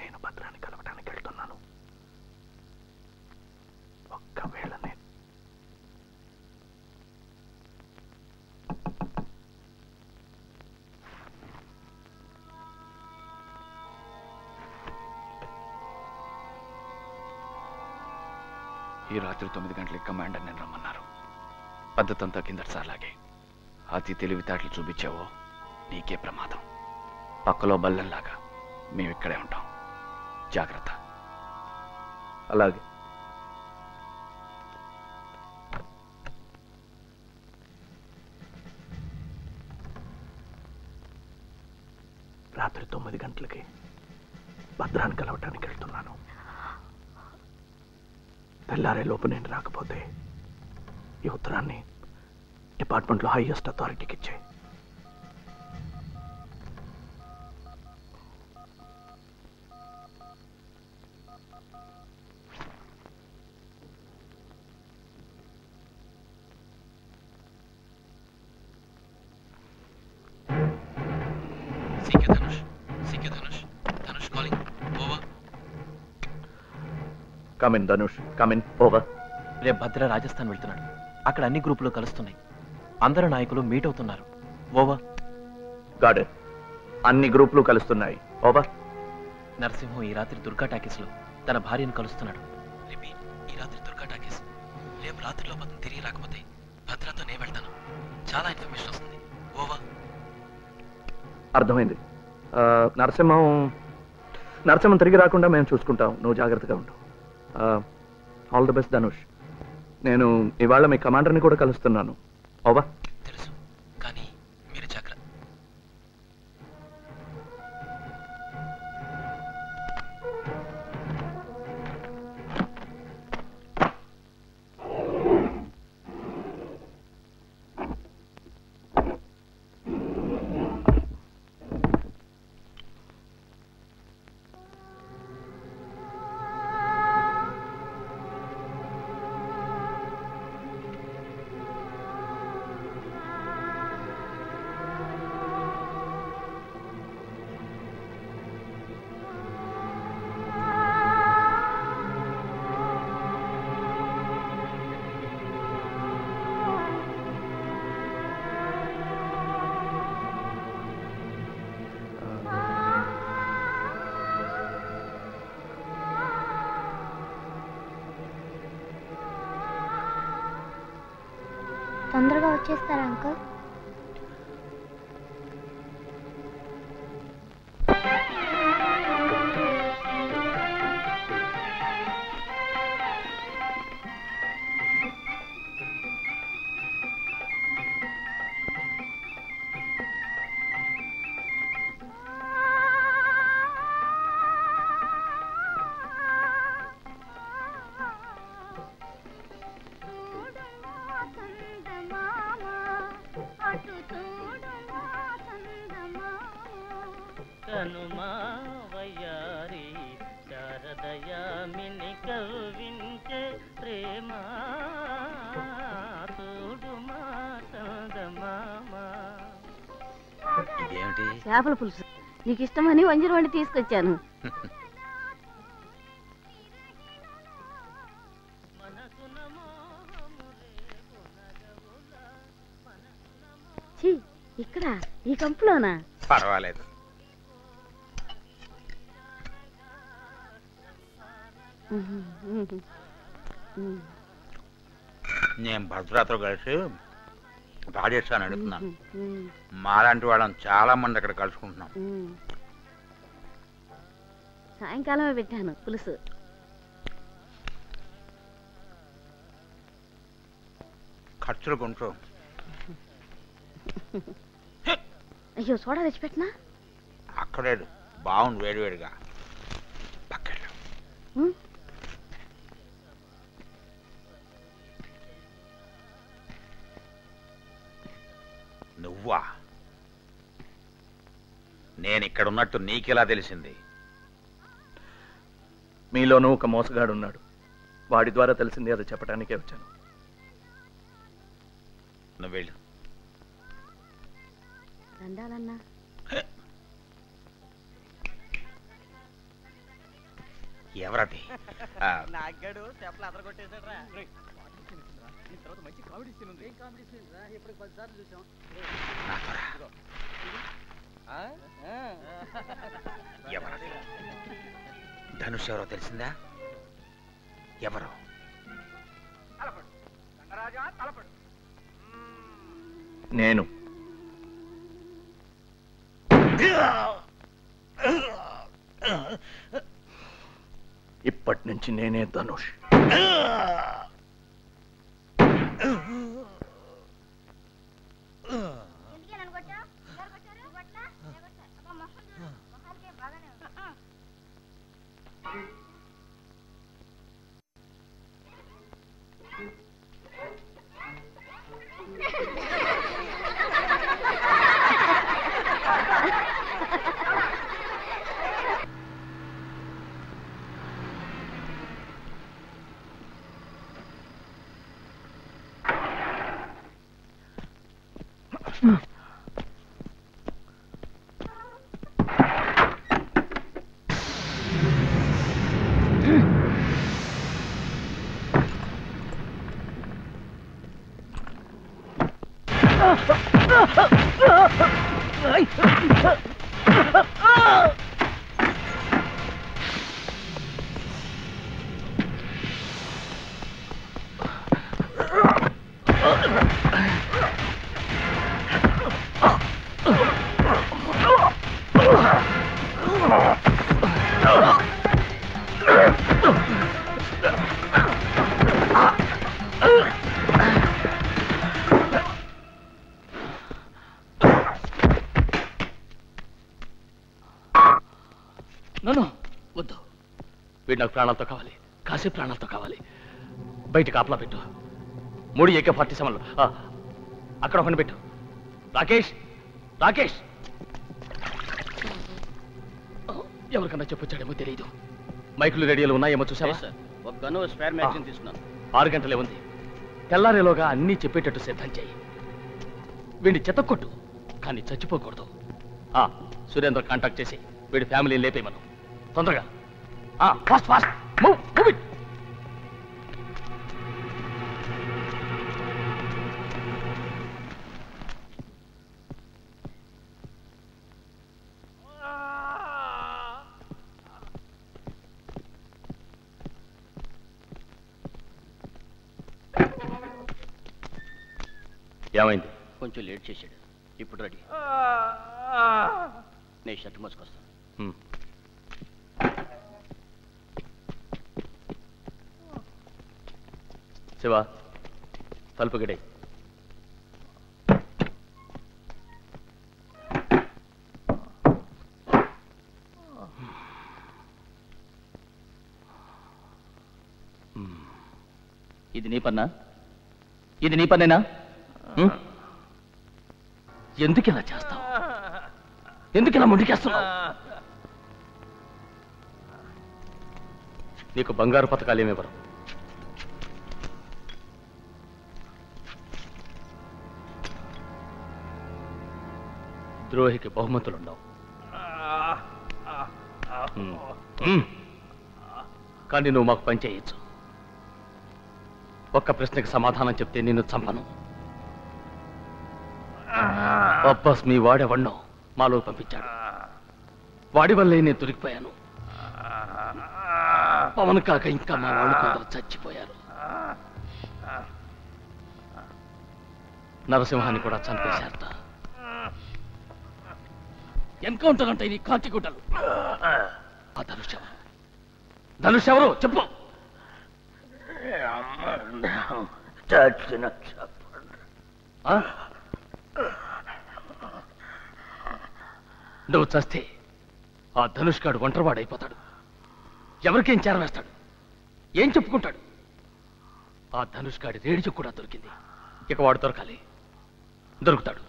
నేను భద్రాన్ని కలవడానికి వెళ్తున్నాను. ఒక్కవేళ నేను ఈ రాత్రి 9 గంటలకి కమాండర్ నేను రమ్మన్నారు. పద్ధతంతా కిందటిసార్లాగే. అతి తెలివితేటలు చూపించావో నీకే ప్రమాదం. పక్కలో బల్లెంలాగా మేము ఇక్కడే ఉంటాం. జాగ్రత్త. అలాగే. రాత్రి 9 గంటలకి భద్రాన్ని కలవటానికి వెళ్తున్నాను. తెల్లారే లోపు నేను రాకపోతే ఈ ఉత్తరాన్ని డిపార్ట్మెంట్లో హైయెస్ట్ అథారిటీకి ఇచ్చే. Come in Dhanush, come in. ఓవర్. రేపు భద్ర రాజస్థాన్ వెళ్తున్నాడు. అక్కడ అన్ని గ్రూపులు కలుస్తున్నాయి. అందరు నాయకులు మీట్ అవుతున్నారు. ఓవర్. గాడ్, అన్ని గ్రూపులు కలుస్తున్నాయి. ఓవర్. నరసింహం ఈ రాత్రి దుర్గా టాకీస్లో తన భార్యను కలుస్తున్నాడు. రిపీట్, ఈ రాత్రి దుర్గా టాకీస్. రేపు రాత్రిలో అతను తిరిగి రాకపోతే భద్రతో నేను వెళ్తాను. చాలా ఇన్ఫర్మేషన్ వస్తుంది. ఓవర్. అర్థమైంది. నరసింహం తిరిగి రాకుండా మేము చూసుకుంటాం. నువ్వు జాగ్రత్తగా ఉండు. All the best Dhanush. నేను ఇవాళ మీ కమాండర్ని కూడా కలుస్తున్నాను. ఓవా. తెలుసు, కానీ మీరు జాగ్రత్త. తొందరగా వచ్చేస్తారా అంకుల్? కనుమావయారి శారదయామిని కవ్వించే ప్రేమ తోడుమా చందమామా. ఇదేమిటి? చేపల పులుసు నీకు ఇష్టమని వంజరం వండి తీసుకొచ్చాను. ఇక్కడ ఈ కంపులోనా? పర్వాలేదు. నేను భద్రాతో కలిసి రాజేశాన్ని అడుగుతున్నాను. మాలాంటి వాళ్ళని చాలా మంది అక్కడ కలుసుకుంటున్నాం. సాయంకాలమే పెట్టాను పులుసు. ఖర్చులు కొంటూ. అయ్యో సోడా తెచ్చిపెట్టినా? అక్కడే బాగుంది వేడివేడిగా. నువ్వా? నేను ఇక్కడ ఉన్నట్టు నీకెలా తెలిసింది? మీలోనూ ఒక మోసగాడు ఉన్నాడు. వాడి ద్వారా తెలిసింది, అది చెప్పడానికే వచ్చాను. నువ్వు వెళ్ళు. దండాలన్నా. ఎవరది? నాగాడు చేపలు అదరగొట్టేశాడు రా. తర్వాత మంచి కామెడీ సీన్ ఉంది. ఏం కామెడీ సీన్ రా? ఇప్పుడు 10 సార్లు చూసాం. ఎవరది? ధనుష్ ఎవరో తెలిసిందా? ఎవరు? నేను. ఇప్పటి నుంచి నేనే ధనుష్. నన్ను వద్దు. వీడు నాకు ప్రాణాలతో కావాలి, కాసేపు ప్రాణాలతో కావాలి. బయట కాపలా పెట్టు. 3 AK-47 అక్కడ ఒకటి పెట్టు. రాకేష్, రాకేష్, ఎవరికన్నా చెప్పొచ్చాడేమో తెలియదు. మైకులు రేడియోలు ఉన్నాయేమో చూసావా? ఒక గన్ను స్పేర్ మ్యాగజైన్ తీసుకున్నాను. 6 గంటలే ఉంది. తెల్లారేలోగా అన్నీ చెప్పేటట్టు సిద్ధం చేయి. వీడిని చెత్తకొట్టు, కానీ చచ్చిపోకూడదు. సురేంద్ర కాంటాక్ట్ చేసి వీడి ఫ్యామిలీని లేపేయమను. తొందరగా. Fast fast move move it. ఏమైంది? కొంచెం లేట్ చేశాడు. ఇప్పుడు రెడీ. నేను షర్ట్ మోసుకొస్తాను. శివ, తలుపు గడి. ఇది నీ పన్నా? ఇది నీ పన్నేనా? ఎందుకు ఇలా చేస్తావు? ఎందుకు ఇలా ముందుకేస్తున్నావు? నీకు బంగారు పథకాలు ఏమివ్వరు. ద్రోహికి బహుమతులుండవు. కానీ నువ్వు మాకు పని చేయొచ్చు. ఒక్క ప్రశ్నకి సమాధానం చెప్తే నిన్ను చంపను. అబ్బాస్ మీ వాడెవన్నో మాలో పంపించాడు. వాడి వల్లే నేను దొరికిపోయాను. పవన్ కాక ఇంకా మా వాళ్ళు కొందరు చచ్చిపోయారు. నరసింహాన్ని కూడా చంపేశారట. ఎన్కౌంటర్ అంటే నీ కాంతిగుడ్డలు. ఆ ధనుష్ ఎవరు? ధనుష్ ఎవరు చెప్పు. నువ్వు చస్తే ఆ ధనుష్ గాడు ఒంటరివాడైపోతాడు. ఎవరికేం చేరవేస్తాడు? ఏం చెప్పుకుంటాడు? ఆ ధనుష్ గాడి రేడియో కూడా దొరికింది. ఇక వాడు దొరకాలి. దొరుకుతాడు.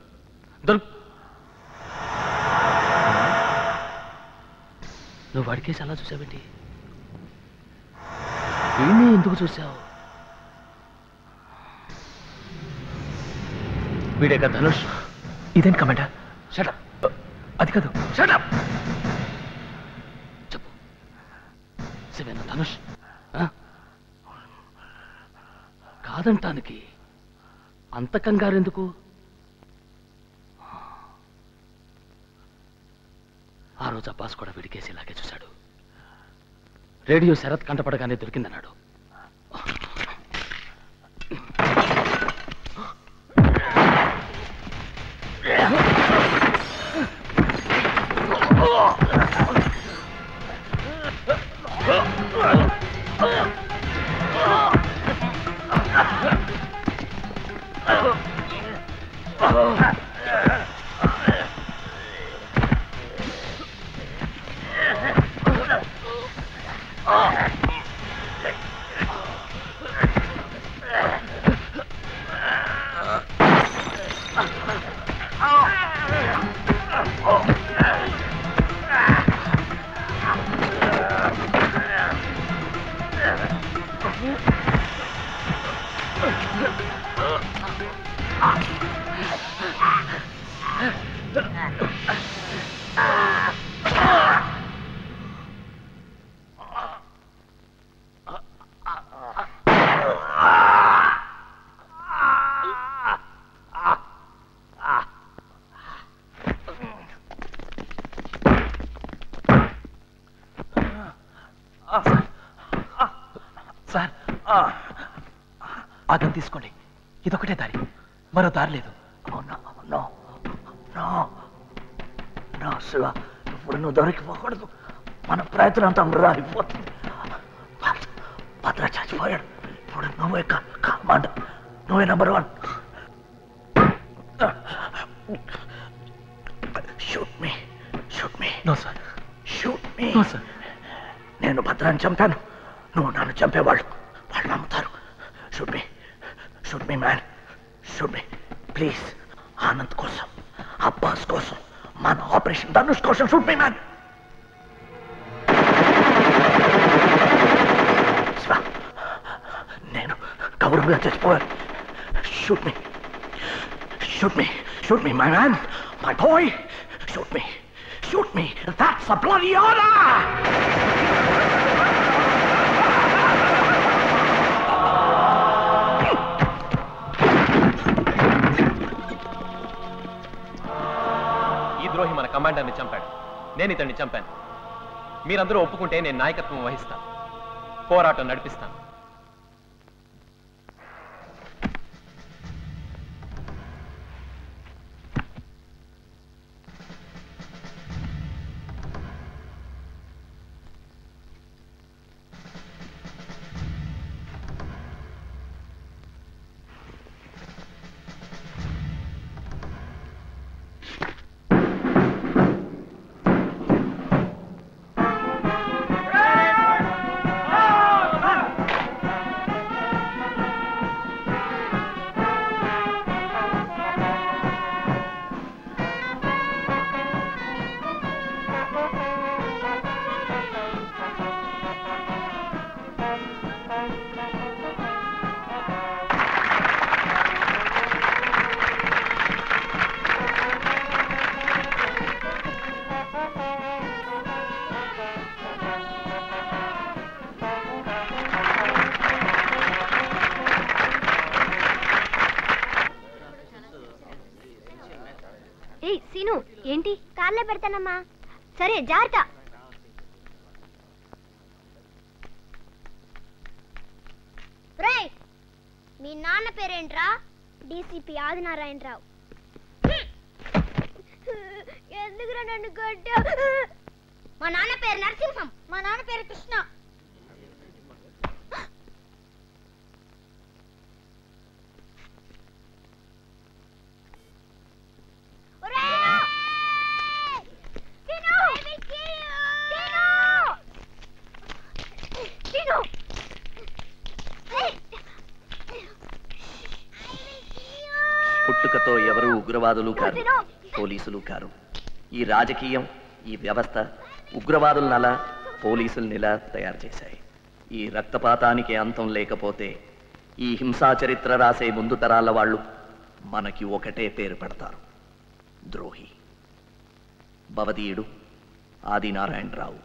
నువ్వు వాడికేసి అలా చూసావేంటి? వీణ్ణి ఎందుకు చూసావు? వీడేక ధనుష్. ఇదేం కమాండర్? షటప్. అది కాదు. షటప్. చెప్పు, శివేనా ధనుష్? కాదంటానికి అంత కంగారెందుకు? ఆ రోజు అబ్బాస్ కూడా వీడికేసి ఇలాగే చూశాడు. రేడియో శరత్ కంటపడగానే దొరికిందన్నాడు. సార్, ఆ గన్ తీసుకోండి. ఇదొకటే దారి, మరో దారి లేదు. శివ, ఇప్పుడు నువ్వు దొరికిపోకూడదు. మన ప్రయత్నం అంతా వృధా అయిపోతుంది. భద్ర చచ్చిపోయాడు. ఇప్పుడు నువ్వే కమాండర్, నువ్వే నంబర్ 1. షూట్ మీ. నో సార్, షూట్ మీ. మీ నేను భద్రాన్ని చంపాను, నువ్వు నన్ను చంపేవాళ్ళు వాళ్ళు నమ్ముతారు. Shoot me man, shoot me please. Anand కోసం, అబ్బాస్ కోసం, మన ఆపరేషన్ ధనుష్ కోసం షూట్ మీ మ్యాన్. నేను గౌరవంగా చచ్చిపోయాను. Shoot me my man, my boy. Shoot me. That's a bloody order! ఈ ద్రోహి మన కమాండర్ని చంపాడు, నేను ఇతన్ని చంపాను. మీరందరూ ఒప్పుకుంటే నేను నాయకత్వం వహిస్తాను, పోరాటం నడిపిస్తాను. సీను ఏంటి? కార్లో పెడతానమ్మా. సరే జాగ్రత్త. రేయ్, మీ నాన్న పేరేంట్రా? డీసీపీ ఆదినారాయణరావు. ఎందుకురా నన్ను కొట్టావు? మా నాన్న పేరు నరసింహం. మా నాన్న పేరు కృష్ణ. పుట్టుకతో ఎవరు ఉగ్రవాదులు కారు, పోలీసులు కారు. ఈ రాజకీయం, ఈ వ్యవస్థ ఉగ్రవాదులనలా పోలీసులనిలా తయారు చేశాయి. ఈ రక్తపాతానికి అంతం లేకపోతే ఈ హింసా చరిత్ర రాసే ముందు తరాల వాళ్ళు మనకి ఒకటే పేరు పెడతారు, ద్రోహి. భవదీయుడు ఆదినారాయణరావు.